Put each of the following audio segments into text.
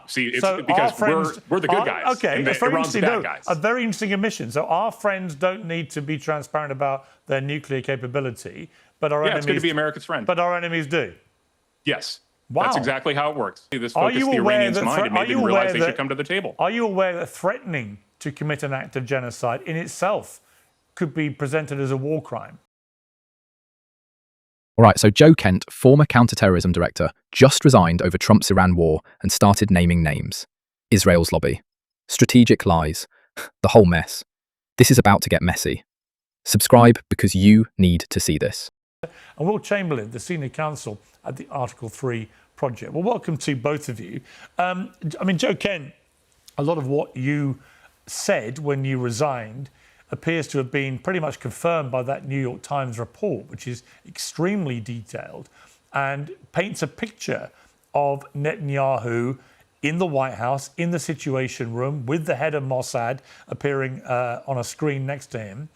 See, it's so because we're the good guys. Okay, and that's very Iran's the interesting. bad guys. A very interesting admission. So our friends don't need to be transparent about their nuclear capability, but our enemies... it's good to be America's friend. But our enemies do. Yes. Wow. That's exactly how it works. This Are focused you the aware Iranians' that mind and made them realize they should come to the table. Are you aware that threatening to commit an act of genocide in itself could be presented as a war crime? All right, so Joe Kent, former counterterrorism director, just resigned over Trump's Iran war and started naming names. Israel's lobby. Strategic lies. The whole mess. This is about to get messy. Subscribe because you need to see this. And Will Chamberlain, the senior counsel at the Article 3 project. Well, welcome to both of you. I mean, Joe Kent, a lot of what you said when you resigned appears to have been pretty much confirmed by that New York Times report, which is extremely detailed and paints a picture of Netanyahu in the White House, in the Situation Room, with the head of Mossad appearing on a screen next to him,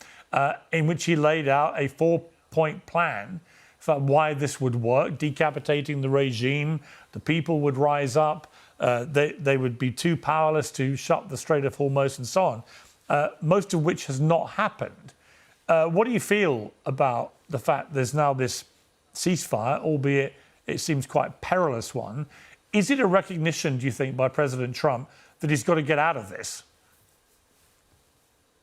in which he laid out a 4-point plan for why this would work: decapitating the regime, the people would rise up, they would be too powerless to shut the Strait of Hormuz, and so on. Most of which has not happened. What do you feel about the fact there's now this ceasefire, albeit it seems quite a perilous one? Is it a recognition, do you think, by President Trump that he's got to get out of this?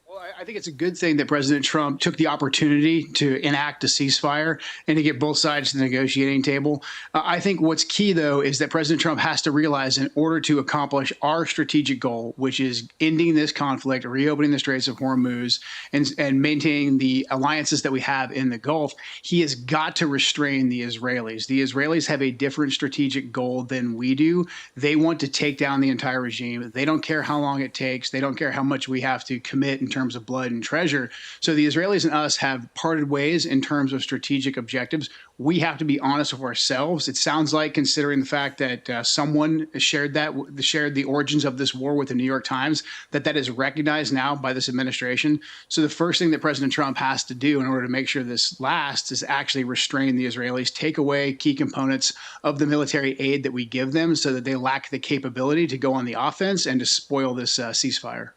Well, I think it's a good thing that President Trump took the opportunity to enact a ceasefire and to get both sides to the negotiating table. I think what's key, though, is that President Trump has to realize in order to accomplish our strategic goal, which is ending this conflict, reopening the Straits of Hormuz, and maintaining the alliances that we have in the Gulf, he has got to restrain the Israelis. The Israelis have a different strategic goal than we do. They want to take down the entire regime. They don't care how long it takes. They don't care how much we have to commit in terms of blood and treasure. So the Israelis and us have parted ways in terms of strategic objectives. We have to be honest with ourselves. It sounds like, considering the fact that someone shared the origins of this war with the New York Times, that is recognized now by this administration. So the first thing that President Trump has to do in order to make sure this lasts is actually restrain the Israelis, take away key components of the military aid that we give them so that they lack the capability to go on the offense and to spoil this ceasefire.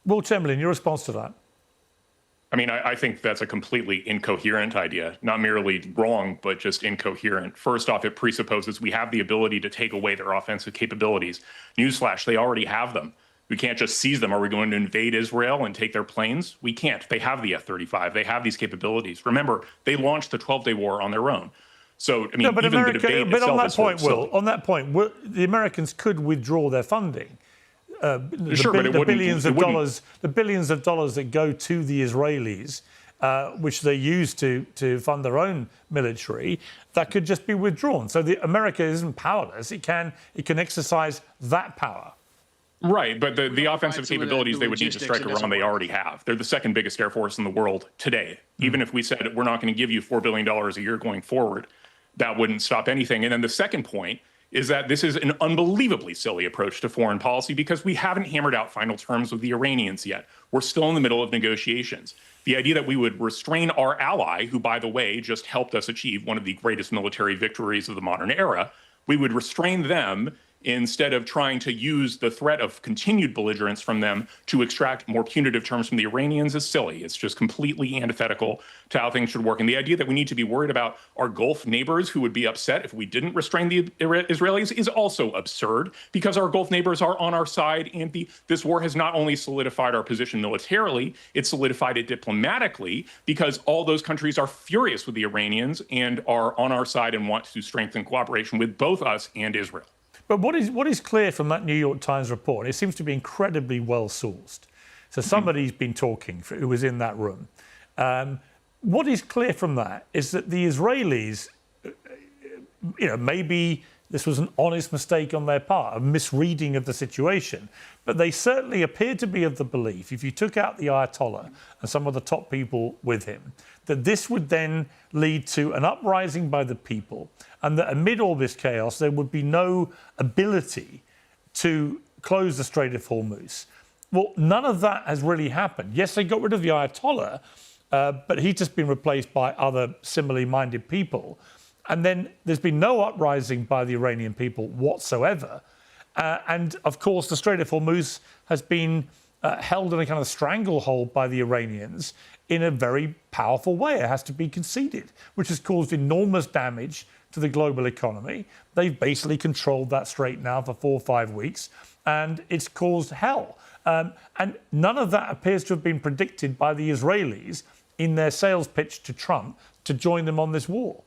Will Chamberlain, your response to that? I mean, I think that's a completely incoherent idea, not merely wrong, but just incoherent. First off, it presupposes we have the ability to take away their offensive capabilities. Newsflash, they already have them. We can't just seize them. Are we going to invade Israel and take their planes? We can't. They have the F-35. They have these capabilities. Remember, they launched the 12-day war on their own. So, I mean, no, but even America, the debate but itself on that is point, silly. Will, on that point, the Americans could withdraw their funding. The billions of dollars that go to the Israelis, which they use to fund their own military, that could just be withdrawn. So America isn't powerless. It can exercise that power. Right, but the offensive capabilities they would need to strike Iran, they already have. They're the second biggest air force in the world today. Even if we said we're not going to give you $4 billion a year going forward, that wouldn't stop anything. And then the second point is that this is an unbelievably silly approach to foreign policy because we haven't hammered out final terms with the Iranians yet. We're still in the middle of negotiations. The idea that we would restrain our ally, who, by the way, just helped us achieve one of the greatest military victories of the modern era, we would restrain them instead of trying to use the threat of continued belligerence from them to extract more punitive terms from the Iranians is silly. It's just completely antithetical to how things should work. And the idea that we need to be worried about our Gulf neighbors who would be upset if we didn't restrain the Israelis is also absurd because our Gulf neighbors are on our side. And this war has not only solidified our position militarily, it's solidified it diplomatically because all those countries are furious with the Iranians and are on our side and want to strengthen cooperation with both us and Israel. But what is clear from that New York Times report, it seems to be incredibly well sourced. So somebody's been talking who was in that room. What is clear from that is that the Israelis, maybe this was an honest mistake on their part, a misreading of the situation, but they certainly appear to be of the belief, if you took out the Ayatollah and some of the top people with him, that this would then lead to an uprising by the people, and that amid all this chaos, there would be no ability to close the Strait of Hormuz. Well, none of that has really happened. Yes, they got rid of the Ayatollah, but he's just been replaced by other similarly minded people. And then there's been no uprising by the Iranian people whatsoever. And of course, the Strait of Hormuz has been held in a kind of stranglehold by the Iranians in a very powerful way. It has to be conceded, which has caused enormous damage to the global economy. They've basically controlled that strait now for 4 or 5 weeks, and it's caused hell. And none of that appears to have been predicted by the Israelis in their sales pitch to Trump to join them on this war.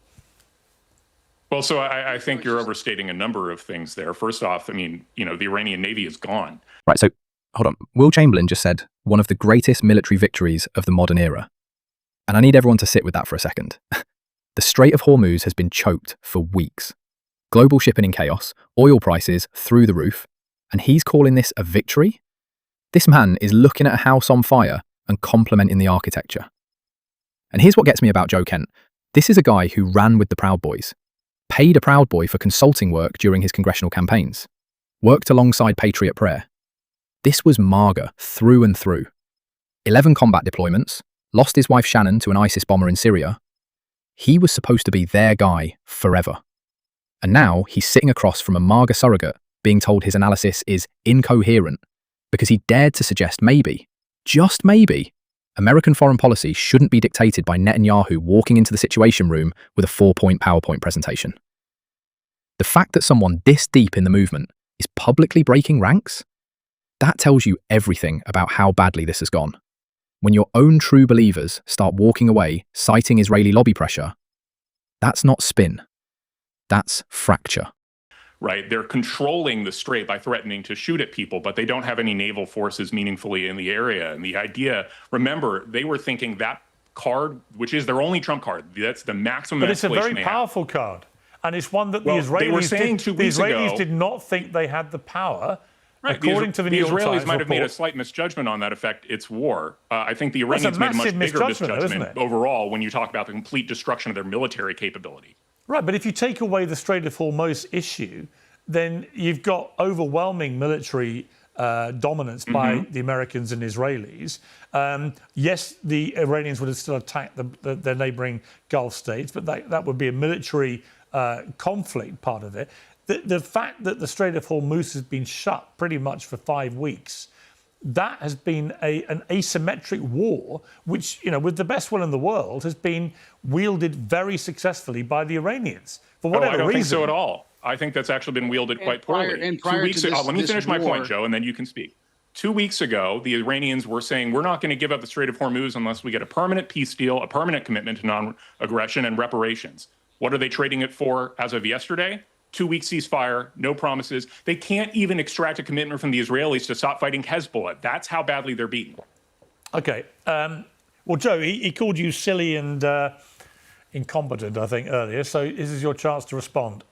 Well, so I think you're overstating a number of things there. First off, I mean, you know, the Iranian Navy is gone. Right, so hold on. Will Chamberlain just said one of the greatest military victories of the modern era. And I need everyone to sit with that for a second. The Strait of Hormuz has been choked for weeks. Global shipping in chaos, oil prices through the roof, and he's calling this a victory? This man is looking at a house on fire and complimenting the architecture. And here's what gets me about Joe Kent. This is a guy who ran with the Proud Boys, paid a Proud Boy for consulting work during his congressional campaigns, worked alongside Patriot Prayer. This was MAGA through and through. 11 combat deployments, lost his wife Shannon to an ISIS bomber in Syria. He was supposed to be their guy forever. And now he's sitting across from a MAGA surrogate being told his analysis is incoherent because he dared to suggest maybe, just maybe, American foreign policy shouldn't be dictated by Netanyahu walking into the Situation Room with a 4-point PowerPoint presentation. The fact that someone this deep in the movement is publicly breaking ranks, that tells you everything about how badly this has gone. When your own true believers start walking away, citing Israeli lobby pressure, that's not spin. That's fracture. Right. They're controlling the strait by threatening to shoot at people, but they don't have any naval forces meaningfully in the area. And the idea, remember, they were thinking that card, which is their only trump card, that's the maximum. But it's a very powerful card. And it's one that the Israelis did not think they had the power. Right. According to the New York Times Israelis might have made a report. slight misjudgment on that effect. It's war. I think the Iranians made a much bigger misjudgment overall when you talk about the complete destruction of their military capability. Right, but if you take away the Strait of Hormuz issue, then you've got overwhelming military dominance by the Americans and Israelis. Yes, the Iranians would have still attacked their neighboring Gulf states, but that would be a military conflict part of it. The fact that the Strait of Hormuz has been shut pretty much for 5 weeks, that has been an asymmetric war, which, you know, with the best will in the world, has been wielded very successfully by the Iranians for whatever reason. I don't think so at all. I think that's actually been wielded quite poorly. 2 weeks ago, let me finish my point, Joe, and then you can speak. 2 weeks ago, the Iranians were saying, we're not going to give up the Strait of Hormuz unless we get a permanent peace deal, a permanent commitment to non-aggression and reparations. What are they trading it for as of yesterday? 2-week ceasefire, no promises. They can't even extract a commitment from the Israelis to stop fighting Hezbollah. That's how badly they're beaten. Okay. Well, Joe, he called you silly and incompetent, I think, earlier. So this is your chance to respond.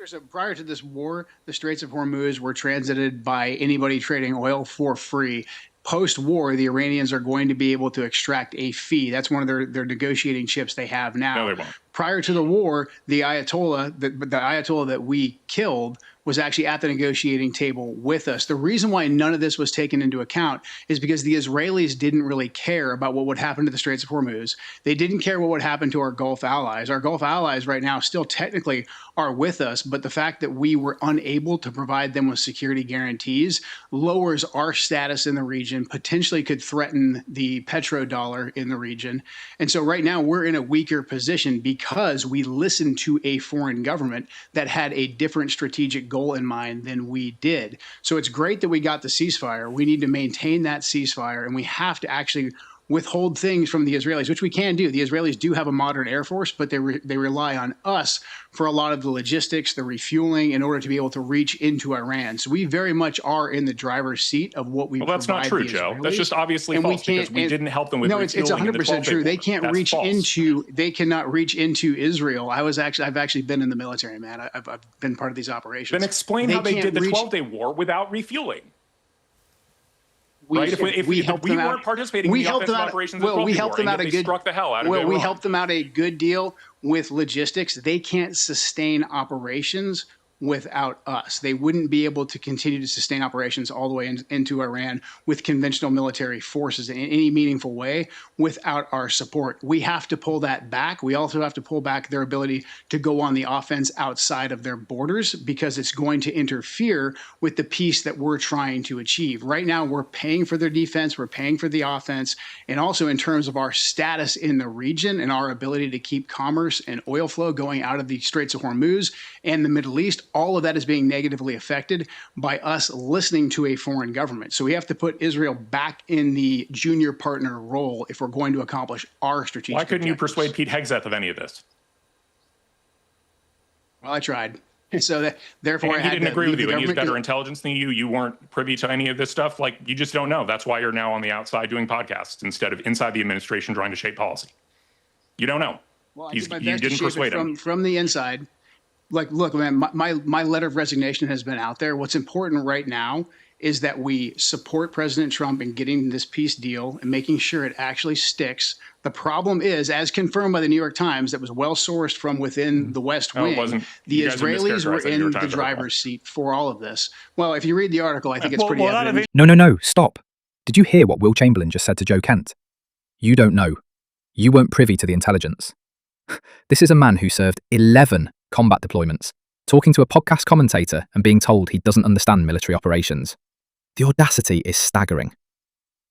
So prior to this war, the Straits of Hormuz were transited by anybody trading oil for free. Post-war, the Iranians are going to be able to extract a fee. That's one of their negotiating chips they have now. No, they won't. Prior to the war, the Ayatollah that we killed was actually at the negotiating table with us. The reason why none of this was taken into account is because the Israelis didn't really care about what would happen to the Straits of Hormuz. They didn't care what would happen to our Gulf allies. Our Gulf allies right now still technically are with us, but the fact that we were unable to provide them with security guarantees lowers our status in the region, potentially could threaten the petrodollar in the region. And so right now we're in a weaker position because we listened to a foreign government that had a different strategic goal in mind than we did. So it's great that we got the ceasefire. We need to maintain that ceasefire, and we have to actually withhold things from the Israelis, which we can do. The Israelis do have a modern air force, but they rely on us for a lot of the logistics, the refueling, in order to be able to reach into Iran. So we very much are in the driver's seat of what we provide. Well, that's not true, Joe. That's just obviously false because we didn't help them with refueling. No, it's 100% true. They can't reach into. They cannot reach into Israel. I've actually been in the military, man. I've been part of these operations. Then explain how they did the 12-day war without refueling. Right? If we weren't participating in the offensive operations, we helped them out a good. Struck the hell out of it. Well, we helped them out a good deal with logistics. They can't sustain operations without us. They wouldn't be able to continue to sustain operations all the way into Iran with conventional military forces in any meaningful way without our support. We have to pull that back. We also have to pull back their ability to go on the offense outside of their borders, because it's going to interfere with the peace that we're trying to achieve. Right now, we're paying for their defense, we're paying for the offense, and also in terms of our status in the region and our ability to keep commerce and oil flow going out of the Straits of Hormuz and the Middle East, all of that is being negatively affected by us listening to a foreign government. So we have to put Israel back in the junior partner role if we're going to accomplish our strategic Why couldn't you objectives. persuade Pete Hegseth of any of this? Well, I tried. So therefore, And he didn't agree with you, and he has better intelligence than you. You weren't privy to any of this stuff. Like, you just don't know. That's why you're now on the outside doing podcasts instead of inside the administration trying to shape policy. You don't know. Well, I You did my best didn't to shape persuade it him. from the inside. Like, look, man, my letter of resignation has been out there. What's important right now is that we support President Trump in getting this peace deal and making sure it actually sticks. The problem is, as confirmed by the New York Times, that was well sourced from within the West No, it Wing, wasn't. the You guys have Israelis were mischaracterized the New in York the Times article. driver's seat for all of this. Well, if you read the article, I think it's pretty evident. No, stop. Did you hear what Will Chamberlain just said to Joe Kent? You don't know. You weren't privy to the intelligence. This is a man who served 11 combat deployments, talking to a podcast commentator and being told he doesn't understand military operations. The audacity is staggering.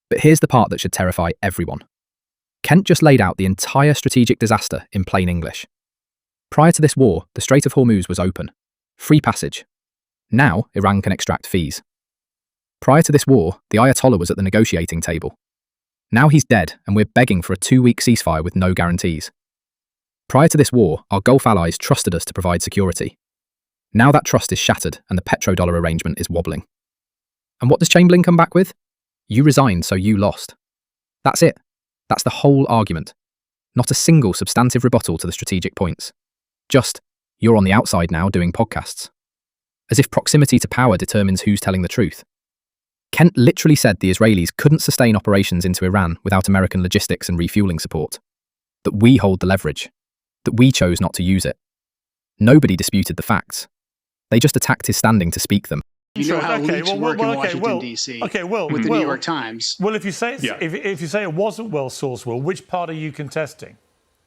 But here's the part that should terrify everyone. Kent just laid out the entire strategic disaster in plain English. Prior to this war, the Strait of Hormuz was open. Free passage. Now, Iran can extract fees. Prior to this war, the Ayatollah was at the negotiating table. Now he's dead, and we're begging for a 2-week ceasefire with no guarantees. Prior to this war, our Gulf allies trusted us to provide security. Now that trust is shattered, and the petrodollar arrangement is wobbling. And what does Chamberlain come back with? You resigned, so you lost. That's it. That's the whole argument. Not a single substantive rebuttal to the strategic points. Just, you're on the outside now doing podcasts. As if proximity to power determines who's telling the truth. Kent literally said the Israelis couldn't sustain operations into Iran without American logistics and refueling support. That we hold the leverage. That we chose not to use it. Nobody disputed the facts. They just attacked his standing to speak them. You know how leaks work in Washington, D.C. with the New York Times. Well, if you say if you say it wasn't well sourced, Will, which part are you contesting?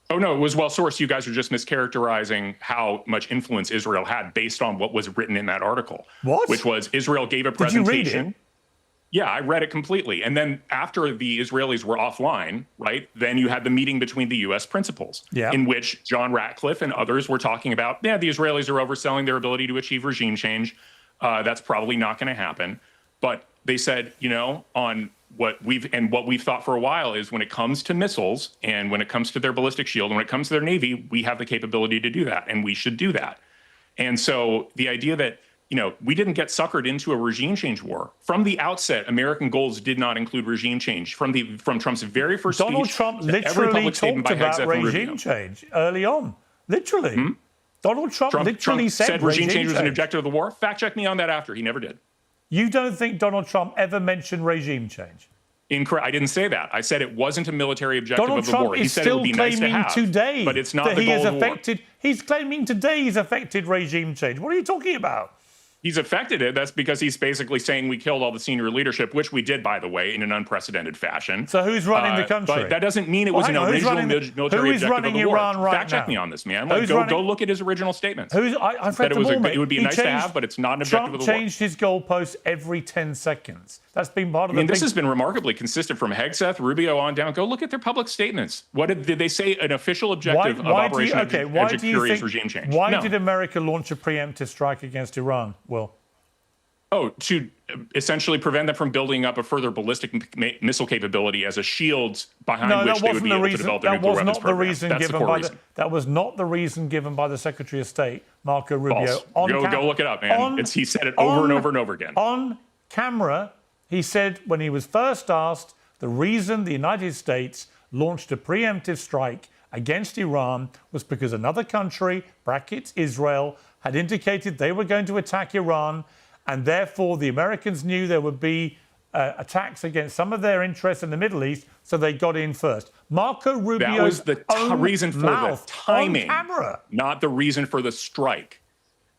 Oh, no, it was well sourced. You guys are just mischaracterizing how much influence Israel had based on what was written in that article. What? Which was Israel gave a Did presentation. you read it? Yeah, I read it completely. And then after the Israelis were offline, right, then you had the meeting between the U.S. principals, in which John Ratcliffe and others were talking about, the Israelis are overselling their ability to achieve regime change. That's probably not going to happen. But they said, on what we've thought for a while is when it comes to missiles and when it comes to their ballistic shield and when it comes to their Navy, we have the capability to do that, and we should do that. And so the idea that, we didn't get suckered into a regime change war. From the outset, American goals did not include regime change. From Trump's very first Donald speech, Trump to every literally public statement talked by about Hegseth and Rubio. regime change early on. Literally. Donald Trump literally said regime change was an objective of the war. Fact check me on that after. He never did. You don't think Donald Trump ever mentioned regime change? Incorrect. I didn't say that. I said it wasn't a military objective Donald of the Trump war. He is said it still would be nice to claiming have, today but it's not that the he goal has of the war. affected. He's claiming today he's affected regime change. What are you talking about? He's affected it. That's because he's basically saying we killed all the senior leadership, which we did, by the way, in an unprecedented fashion. So who's running the country? But that doesn't mean it was an original military objective of the war. Iran right Fact check now? me on this, man. Go look at his original statements. I've read them all, mate. It would be nice to have, but it's not an objective of the war. Trump changed his goalposts every 10 seconds. That's been part of the this has been remarkably consistent from Hegseth, Rubio on down. Go look at their public statements. What did they say? An official objective of Operation Furious regime change. Why did America launch a preemptive strike against Iran? Will? Oh, to essentially prevent them from building up a further ballistic missile capability as a shield behind which they would be able to develop their nuclear weapons program. That's the core reason. That was not the reason given by the Secretary of State, Marco Rubio. False. Go look it up, man. He said it over and over and over again. On camera, he said when he was first asked the reason the United States launched a preemptive strike against Iran was because another country, brackets Israel, had indicated they were going to attack Iran, and therefore the Americans knew there would be attacks against some of their interests in the Middle East, so they got in first. Marco Rubio's that was the reason for the timing, on camera. not the reason for the strike.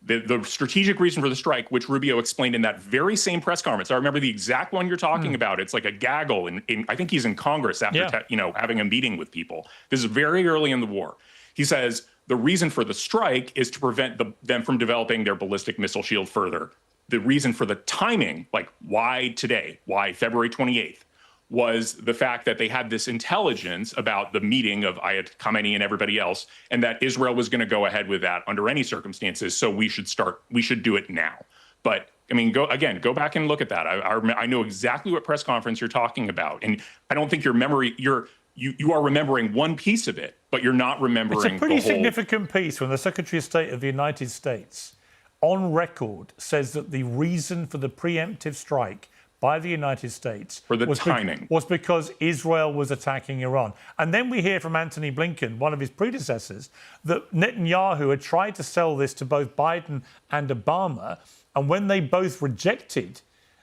The strategic reason for the strike, which Rubio explained in that very same press conference, I remember the exact one you're talking about. It's like a gaggle, and I think he's in Congress after having a meeting with people. This is very early in the war. He says the reason for the strike is to prevent them from developing their ballistic missile shield further. The reason for the timing, like why today, why February 28th, was the fact that they had this intelligence about the meeting of Ayatollah Khamenei and everybody else, and that Israel was going to go ahead with that under any circumstances. So we should do it now. But I mean, go back and look at that. I know exactly what press conference you're talking about, and I don't think your memory, you are remembering one piece of it, but you're not remembering the whole. It's a pretty significant piece when the Secretary of State of the United States, on record, says that the reason for the preemptive strike by the United States was because Israel was attacking Iran. And then we hear from Antony Blinken, one of his predecessors, that Netanyahu had tried to sell this to both Biden and Obama. And when they both rejected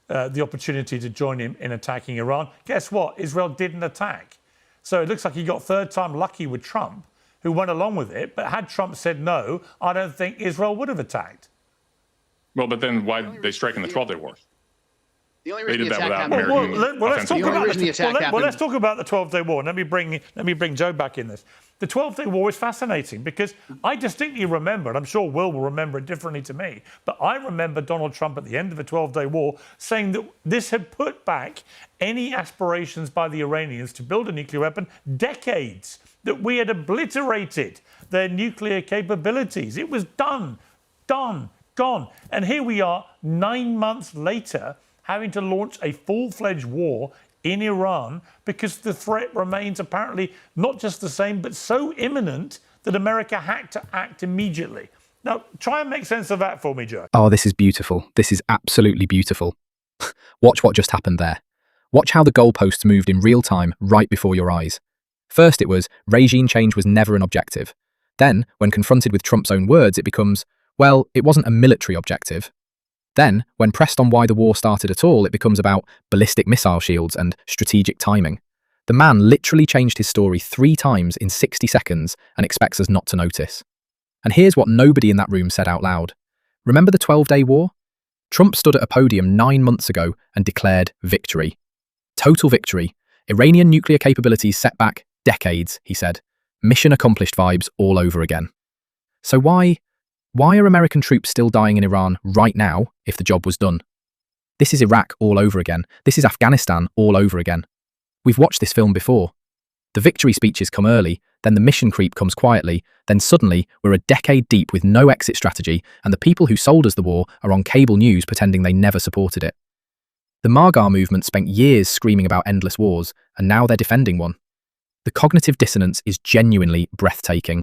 the opportunity to join him in attacking Iran, guess what? Israel didn't attack. So it looks like he got third time lucky with Trump, who went along with it. But had Trump said no, I don't think Israel would have attacked. Well, but then why did they strike in the 12-day war? The only reason They did the that attack without happened. American let's talk about reason the attack happened. let's talk about the 12-day war. Let me bring Joe back in this. The 12-day war is fascinating because I distinctly remember, and I'm sure Will remember it differently to me, but I remember Donald Trump at the end of the 12-day war saying that this had put back any aspirations by the Iranians to build a nuclear weapon decades, that we had obliterated their nuclear capabilities. It was done, gone. And here we are 9 months later, having to launch a full-fledged war in Iran because the threat remains apparently not just the same, but so imminent that America had to act immediately. Now, try and make sense of that for me, Joe. Oh, this is beautiful. This is absolutely beautiful. Watch what just happened there. Watch how the goalposts moved in real time right before your eyes. First it was, regime change was never an objective. Then, when confronted with Trump's own words, it becomes, well, it wasn't a military objective. Then, when pressed on why the war started at all, it becomes about ballistic missile shields and strategic timing. The man literally changed his story 3 times in 60 seconds and expects us not to notice. And here's what nobody in that room said out loud. Remember the 12-day war? Trump stood at a podium 9 months ago and declared victory. Total victory. Iranian nuclear capabilities set back decades, he said. Mission accomplished vibes all over again. So why are American troops still dying in Iran right now if the job was done? This is Iraq all over again. This is Afghanistan all over again. We've watched this film before. The victory speeches come early, then the mission creep comes quietly, then suddenly we're a decade deep with no exit strategy, and the people who sold us the war are on cable news pretending they never supported it. The MAGA movement spent years screaming about endless wars, and now they're defending one. The cognitive dissonance is genuinely breathtaking.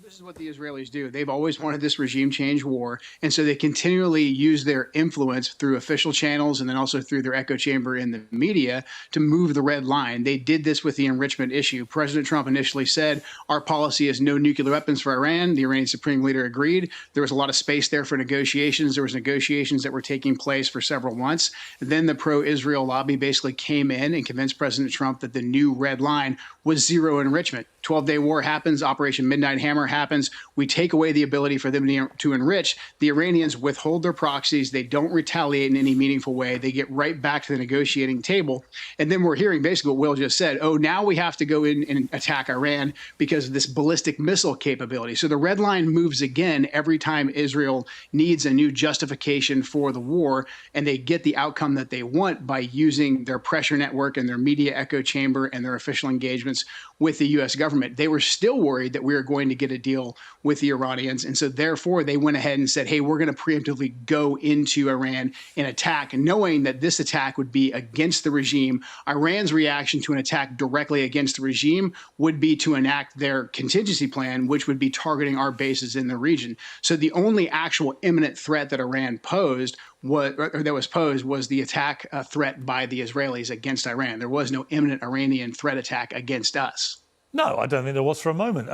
This is what the Israelis do. They've always wanted this regime change war. And so they continually use their influence through official channels and then also through their echo chamber in the media to move the red line. They did this with the enrichment issue. President Trump initially said, our policy is no nuclear weapons for Iran. The Iranian Supreme Leader agreed. There was a lot of space there for negotiations. There was negotiations that were taking place for several months. Then the pro-Israel lobby basically came in and convinced President Trump that the new red line was zero enrichment. 12-day war happens. Operation Midnight Hammer happens. We take away the ability for them to enrich. The Iranians withhold their proxies. They don't retaliate in any meaningful way. They get right back to the negotiating table. And then we're hearing basically what Will just said. Oh, now we have to go in and attack Iran because of this ballistic missile capability. So the red line moves again every time Israel needs a new justification for the war, and they get the outcome that they want by using their pressure network and their media echo chamber and their official engagements with the U.S. government. They were still worried that we were going to get a deal with the Iranians. And so therefore, they went ahead and said, hey, we're going to preemptively go into Iran and attack, knowing that this attack would be against the regime. Iran's reaction to an attack directly against the regime would be to enact their contingency plan, which would be targeting our bases in the region. So the only actual imminent threat that Iran posed was the attack threat by the Israelis against Iran. There was no imminent Iranian threat attack against us. No, I don't think there was for a moment.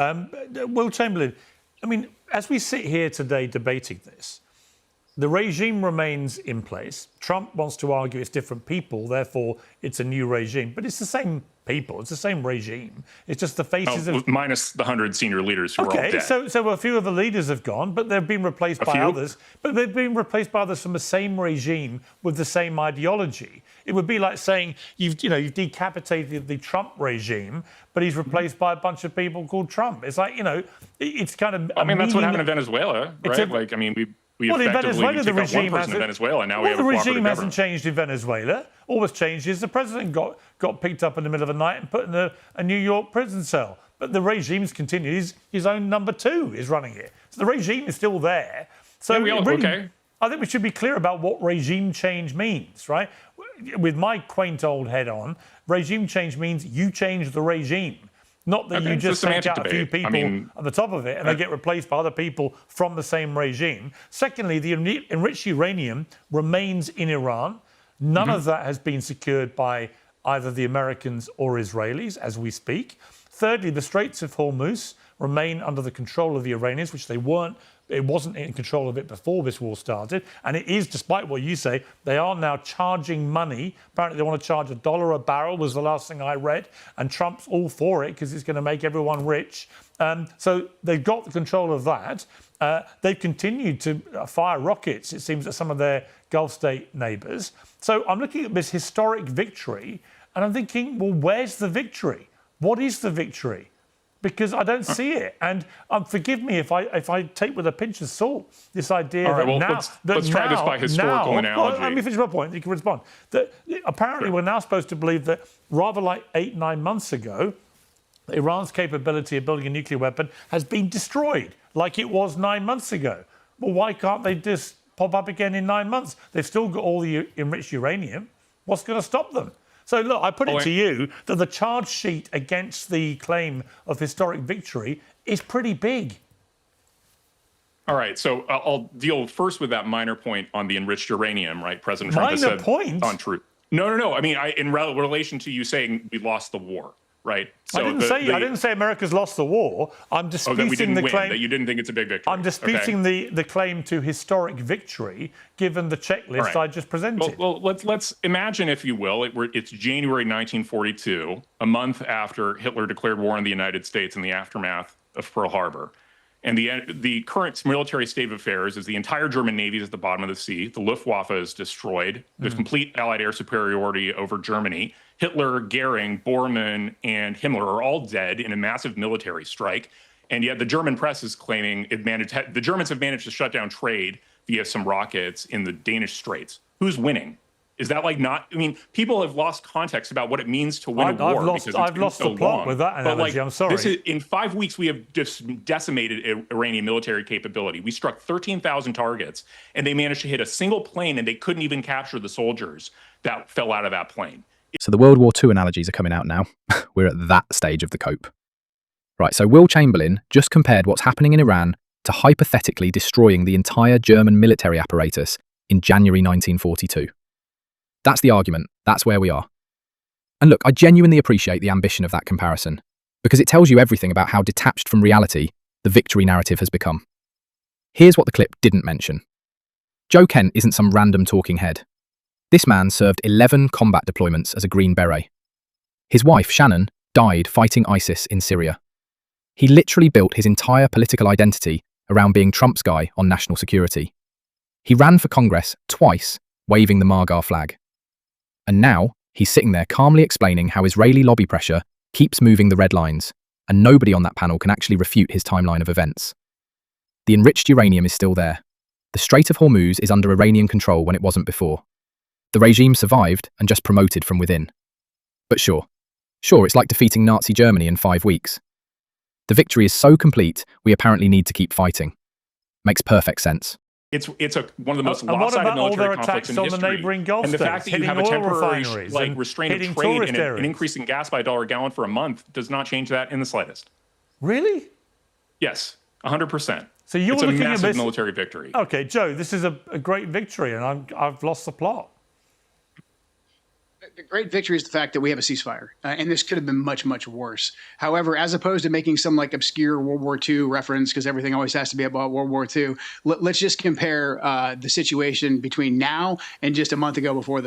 Will Chamberlain, I mean, as we sit here today debating this, the regime remains in place. Trump wants to argue it's different people, therefore it's a new regime. But it's the same people, it's the same regime. It's just the faces of... Minus the 100 senior leaders who are all dead. So a few of the leaders have gone, but they've been replaced by others. But they've been replaced by others from the same regime with the same ideology. It would be like saying you've decapitated the Trump regime, but he's replaced by a bunch of people called Trump. It's like, it's kind of... I mean, that's what happened in Venezuela, right? We effectively took out one person in Venezuela, and now we have a cooperative regime hasn't government. changed in Venezuela. All that's changed is the president got picked up in the middle of the night and put in a New York prison cell. But the regime's continued. His own number 2 is running it. So the regime is still there. So I think we should be clear about what regime change means, right? With my quaint old head on, regime change means you change the regime. Not that you just take out a few people at the top of it and they get replaced by other people from the same regime. Secondly, the enriched uranium remains in Iran. None of that has been secured by either the Americans or Israelis as we speak. Thirdly, the Straits of Hormuz remain under the control of the Iranians, which they weren't. It wasn't in control of it before this war started. And it is, despite what you say, they are now charging money. Apparently they want to charge $1 a barrel was the last thing I read. And Trump's all for it because it's going to make everyone rich. So they've got the control of that. They've continued to fire rockets, it seems, at some of their Gulf state neighbours. So I'm looking at this historic victory and I'm thinking, well, where's the victory? What is the victory? Because I don't see it. And forgive me if I take with a pinch of salt this idea let's try this by historical analogy. Let me finish my point, you can respond. That apparently we're now supposed to believe that rather like 8-9 months ago, Iran's capability of building a nuclear weapon has been destroyed like it was 9 months ago. Well, why can't they just pop up again in 9 months? They've still got all the enriched uranium. What's going to stop them? So, look, I put it to you that the charge sheet against the claim of historic victory is pretty big. All right, so I'll deal first with that minor point on the enriched uranium, right? President Trump has said on truth. No. I mean, in relation to you saying we lost the war, right? So I didn't say America's lost the war. I'm disputing the claim that you didn't think it's a big victory. I'm disputing the claim to historic victory, given the checklist I just presented. Well, let's imagine, if you will, it's January 1942, a month after Hitler declared war on the United States in the aftermath of Pearl Harbor. And the current military state of affairs is the entire German Navy is at the bottom of the sea. The Luftwaffe is destroyed. There's complete Allied air superiority over Germany. Hitler, Goering, Bormann, and Himmler are all dead in a massive military strike. And yet the German press is claiming the Germans have managed to shut down trade via some rockets in the Danish Straits. Who's winning? Is that people have lost context about what it means to win a war. I've lost the plot with that analogy, I'm sorry. In 5 weeks, we have just decimated Iranian military capability. We struck 13,000 targets, and they managed to hit a single plane, and they couldn't even capture the soldiers that fell out of that plane. So the World War II analogies are coming out now. We're at that stage of the cope. Right, so Will Chamberlain just compared what's happening in Iran to hypothetically destroying the entire German military apparatus in January 1942. That's the argument. That's where we are. And look, I genuinely appreciate the ambition of that comparison, because it tells you everything about how detached from reality the victory narrative has become. Here's what the clip didn't mention. Joe Kent isn't some random talking head. This man served 11 combat deployments as a Green Beret. His wife, Shannon, died fighting ISIS in Syria. He literally built his entire political identity around being Trump's guy on national security. He ran for Congress twice, waving the MAGA flag. And now, he's sitting there calmly explaining how Israeli lobby pressure keeps moving the red lines, and nobody on that panel can actually refute his timeline of events. The enriched uranium is still there. The Strait of Hormuz is under Iranian control when it wasn't before. The regime survived and just promoted from within. But sure, it's like defeating Nazi Germany in 5 weeks. The victory is so complete, we apparently need to keep fighting. Makes perfect sense. It's one of the most lopsided military conflicts in history. The neighboring Gulf and the fact that you have a temporary restraint of trade and an increase in gas by $1 a gallon for a month does not change that in the slightest. Really? Yes, 100%. So you're looking at this military victory. Okay, Joe, this is a great victory, and I've lost the plot. The great victory is the fact that we have a ceasefire, and this could have been much, much worse. However, as opposed to making some like obscure World War II reference, because everything always has to be about World War II, let's just compare the situation between now and just a month ago before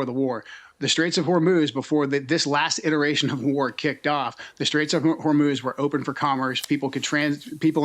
the war. The Straits of Hormuz, before this last iteration of war kicked off, the Straits of Hormuz were open for commerce. People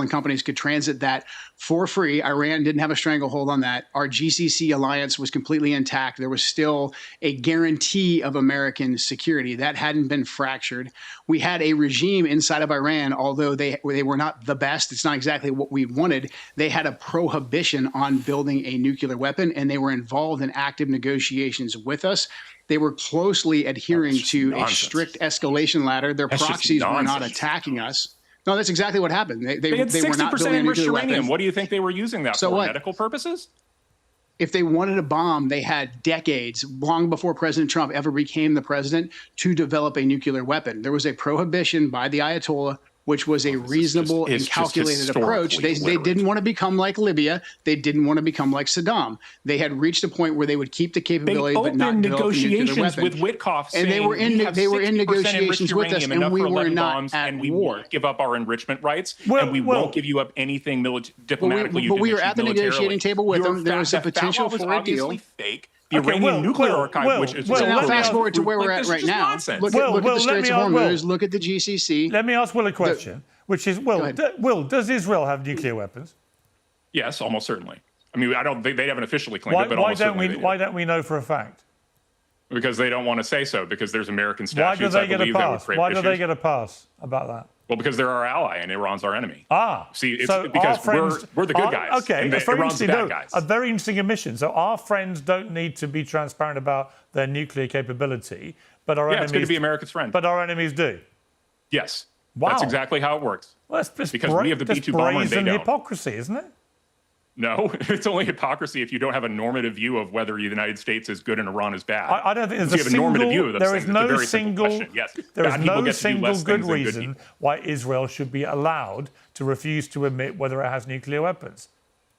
and companies could transit that for free. Iran didn't have a stranglehold on that. Our GCC alliance was completely intact. There was still a guarantee of American security that hadn't been fractured. We had a regime inside of Iran, although they were not the best. It's not exactly what we wanted. They had a prohibition on building a nuclear weapon, and they were involved in active negotiations with us. They were closely adhering to a strict escalation ladder. Their proxies were not attacking us. No, that's exactly what happened. They had 60% were not building a enriched nuclear uranium. weapon. What do you think they were using that So for? what? Medical purposes? If they wanted a bomb, they had decades, long before President Trump ever became the president, to develop a nuclear weapon. There was a prohibition by the Ayatollah, which was a reasonable and calculated approach. They didn't want to become like Libya. They didn't want to become like Saddam. They had reached a point where they would keep the capability, but not develop a nuclear weapon. with Witkoff, and they were in negotiations with us, and we were not at and we war. won't give up our enrichment rights, Well, and we won't give you up anything diplomatically. But we were at the negotiating table with them. There was a potential for a deal. Fake. The Iranian nuclear archive, which is So now fast forward to where we're at right now. Look at the Straits of Hormuz. Look at the GCC. Let me ask Will a question, which is, Will, does Israel have nuclear weapons? Yes, almost certainly. I mean, they haven't officially claimed it, but almost certainly they do. Why don't we know for a fact? Because they don't want to say so, because there's American Why statutes, do they I get a believe, that would pass? create Why do they issues. get a pass about that? Well, because they're our ally and Iran's our enemy. See, it's so because our friends, we're the good guys. Okay, and that's very Iran's the interesting. bad guys. A very interesting admission. So our friends don't need to be transparent about their nuclear capability, but our Yeah, enemies. it's going to be America's friend. But our enemies do. Yes. Wow. That's exactly how it works. Well, that's because we have the B-2 bomber and they don't. hypocrisy, isn't it? No, it's only hypocrisy if you don't have a normative view of whether the United States is good and Iran is bad. I don't think there's If you have a normative view of those there things, is it's a no very simple single, question. Yes, there is bad people no get to do single less good things than good reason people. why Israel should be allowed to refuse to admit whether it has nuclear weapons.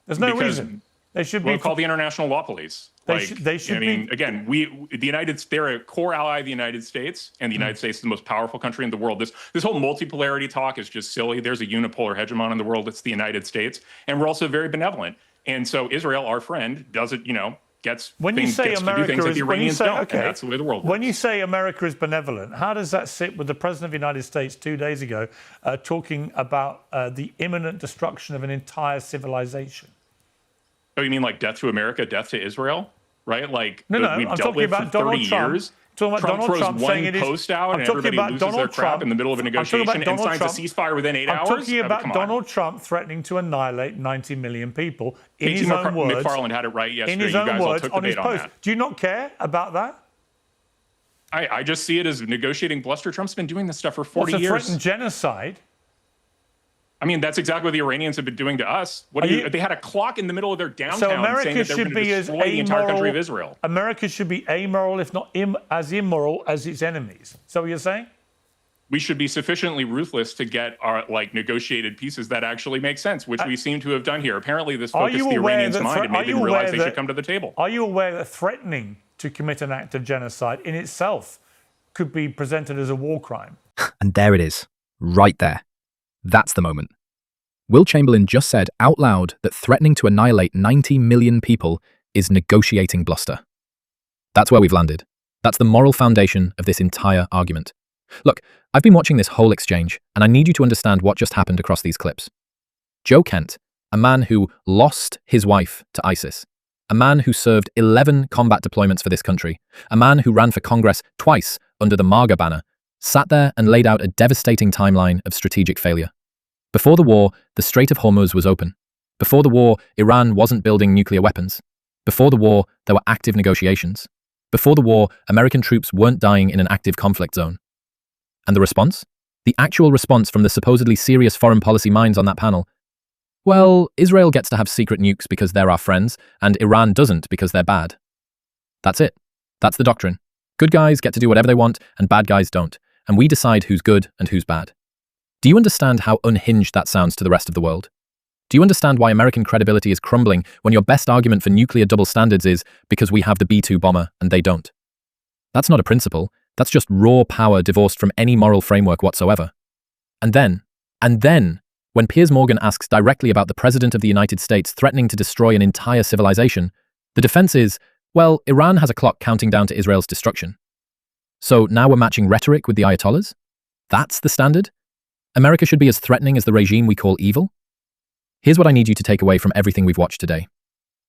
There's no reason. They should be call the international law police. They should be. Again, they're a core ally of the United States, and the United States is the most powerful country in the world. This whole multipolarity talk is just silly. There's a unipolar hegemon in the world. It's the United States, and we're also very benevolent. And so Israel, our friend, does it. Gets When you say gets America to do things that the Iranians don't. okay, And that's the way the world works. when you say America is benevolent, how does that sit with the President of the United States 2 days ago talking about the imminent destruction of an entire civilization? Oh, you mean like death to America, death to Israel, right? Like No, we've I'm dealt talking with about for 30 Donald Trump. years. Talking about Trump Donald throws Trump one saying it is. post out I'm and talking everybody about loses Donald their crap Trump in the middle of a negotiation and signs Trump. a ceasefire within 8 hours. I'm talking about Come on. Donald Trump threatening to annihilate 90 million people in Katie his own words. McFarland had it right yesterday. In his You own guys all words took on his debate on post. that. Do you not care about that? I just see it as negotiating bluster. Trump's been doing this stuff for 40 What's a years. threatened genocide? I mean, that's exactly what the Iranians have been doing to us. They had a clock in the middle of their downtown So saying America that they were should going to be as destroy the entire country of amoral. Israel. America should be amoral, if not as immoral as its enemies. So what you're saying? We should be sufficiently ruthless to get our negotiated pieces that actually make sense, which we seem to have done here. Apparently, this focused the Iranians' mind and made them realize they should come to the table. Are you aware that threatening to commit an act of genocide in itself could be presented as a war crime? And there it is, right there. That's the moment. Will Chamberlain just said out loud that threatening to annihilate 90 million people is negotiating bluster. That's where we've landed. That's the moral foundation of this entire argument. Look, I've been watching this whole exchange, and I need you to understand what just happened across these clips. Joe Kent, a man who lost his wife to ISIS, a man who served 11 combat deployments for this country, a man who ran for Congress twice under the MAGA banner, sat there and laid out a devastating timeline of strategic failure. Before the war, the Strait of Hormuz was open. Before the war, Iran wasn't building nuclear weapons. Before the war, there were active negotiations. Before the war, American troops weren't dying in an active conflict zone. And the response? The actual response from the supposedly serious foreign policy minds on that panel? Well, Israel gets to have secret nukes because they're our friends, and Iran doesn't because they're bad. That's it. That's the doctrine. Good guys get to do whatever they want, and bad guys don't. And we decide who's good and who's bad. Do you understand how unhinged that sounds to the rest of the world? Do you understand why American credibility is crumbling when your best argument for nuclear double standards is because we have the B-2 bomber and they don't? That's not a principle. That's just raw power divorced from any moral framework whatsoever. And then, when Piers Morgan asks directly about the President of the United States threatening to destroy an entire civilization, the defense is, well, Iran has a clock counting down to Israel's destruction. So now we're matching rhetoric with the Ayatollahs? That's the standard? America should be as threatening as the regime we call evil? Here's what I need you to take away from everything we've watched today.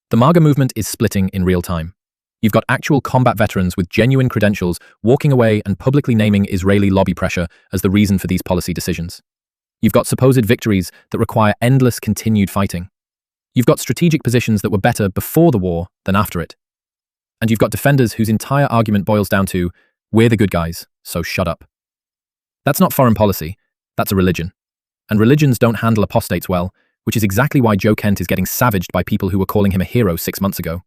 The MAGA movement is splitting in real time. You've got actual combat veterans with genuine credentials walking away and publicly naming Israeli lobby pressure as the reason for these policy decisions. You've got supposed victories that require endless continued fighting. You've got strategic positions that were better before the war than after it. And you've got defenders whose entire argument boils down to, we're the good guys, so shut up. That's not foreign policy, that's a religion. And religions don't handle apostates well, which is exactly why Joe Kent is getting savaged by people who were calling him a hero 6 months ago.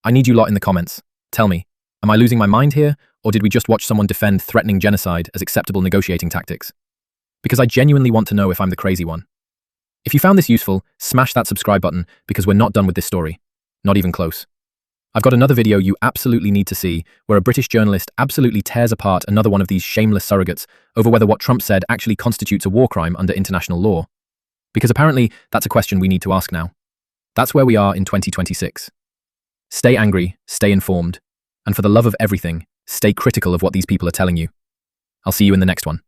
I need you lot in the comments. Tell me, am I losing my mind here, or did we just watch someone defend threatening genocide as acceptable negotiating tactics? Because I genuinely want to know if I'm the crazy one. If you found this useful, smash that subscribe button because we're not done with this story. Not even close. I've got another video you absolutely need to see where a British journalist absolutely tears apart another one of these shameless surrogates over whether what Trump said actually constitutes a war crime under international law. Because apparently that's a question we need to ask now. That's where we are in 2026. Stay angry, stay informed, and for the love of everything, stay critical of what these people are telling you. I'll see you in the next one.